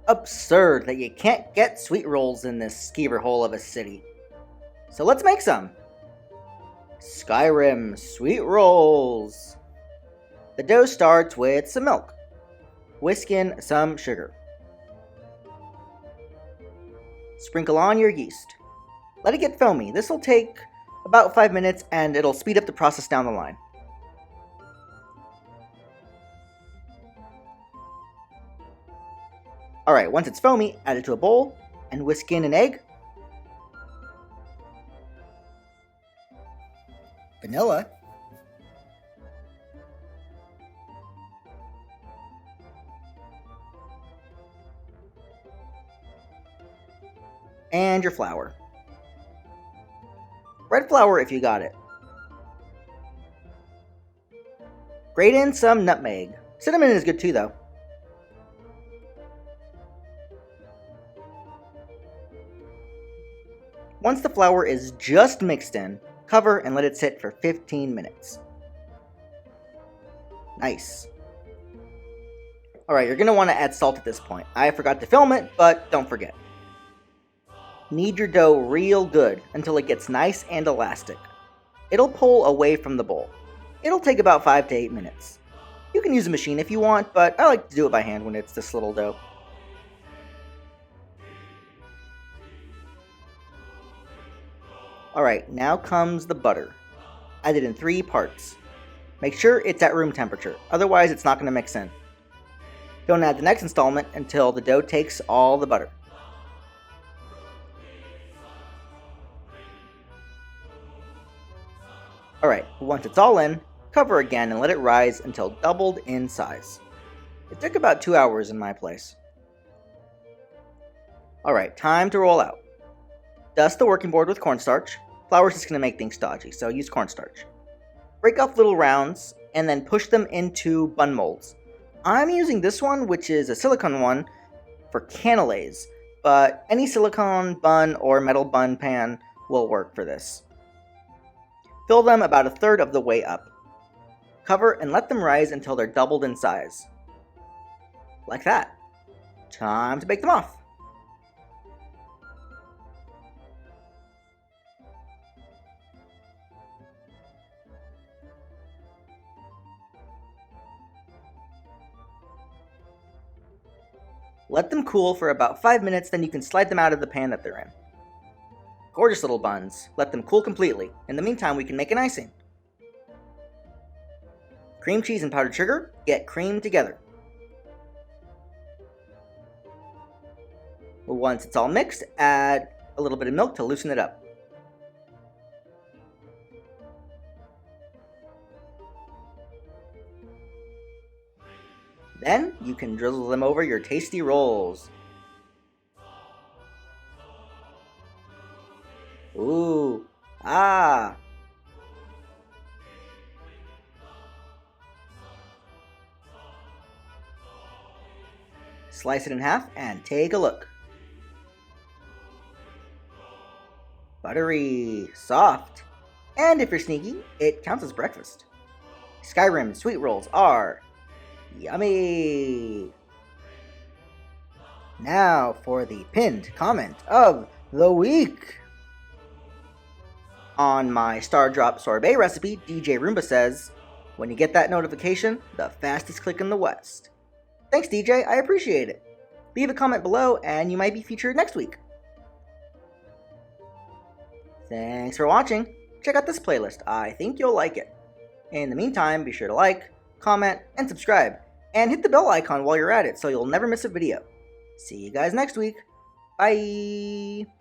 absurd that you can't get sweet rolls in this skeever hole of a city. So let's make some. Skyrim sweet rolls. The dough starts with some milk. Whisk in some sugar. Sprinkle on your yeast. Let it get foamy. This will take about 5 minutes and it'll speed up the process down the line. Alright, once it's foamy, add it to a bowl and whisk in an egg, vanilla, and your flour. Red flour if you got it. Grate in some nutmeg. Cinnamon is good too though. Once the flour is just mixed in, cover and let it sit for 15 minutes. Nice. Alright, you're going to want to add salt at this point. I forgot to film it, but don't forget. Knead your dough real good until it gets nice and elastic. It'll pull away from the bowl. It'll take about 5 to 8 minutes. You can use a machine if you want, but I like to do it by hand when it's this little dough. Alright, now comes the butter. Add it in 3 parts. Make sure it's at room temperature, otherwise it's not going to mix in. Don't add the next installment until the dough takes all the butter. Alright, once it's all in, cover again and let it rise until doubled in size. It took about 2 hours in my place. Alright, time to roll out. Dust the working board with cornstarch. Flour's just going to make things stodgy, so use cornstarch. Break off little rounds, and then push them into bun molds. I'm using this one, which is a silicone one, for cannelés, but any silicone bun or metal bun pan will work for this. Fill them about 1/3 of the way up. Cover and let them rise until they're doubled in size. Like that. Time to bake them off. Let them cool for about 5 minutes, then you can slide them out of the pan that they're in. Gorgeous little buns. Let them cool completely. In the meantime, we can make an icing. Cream cheese and powdered sugar get creamed together. Once it's all mixed, add a little bit of milk to loosen it up. Then you can drizzle them over your tasty rolls. Ooh, ah. Slice it in half and take a look. Buttery, soft, and if you're sneaky, it counts as breakfast. Skyrim sweet rolls are yummy! Now for the pinned comment of the week. On my Star Drop Sorbet recipe, DJ Roomba says, when you get that notification, the fastest click in the West. Thanks DJ, I appreciate it. Leave a comment below and you might be featured next week. Thanks for watching. Check out this playlist, I think you'll like it. In the meantime, be sure to like, comment, and subscribe, and hit the bell icon while you're at it so you'll never miss a video. See you guys next week. Bye!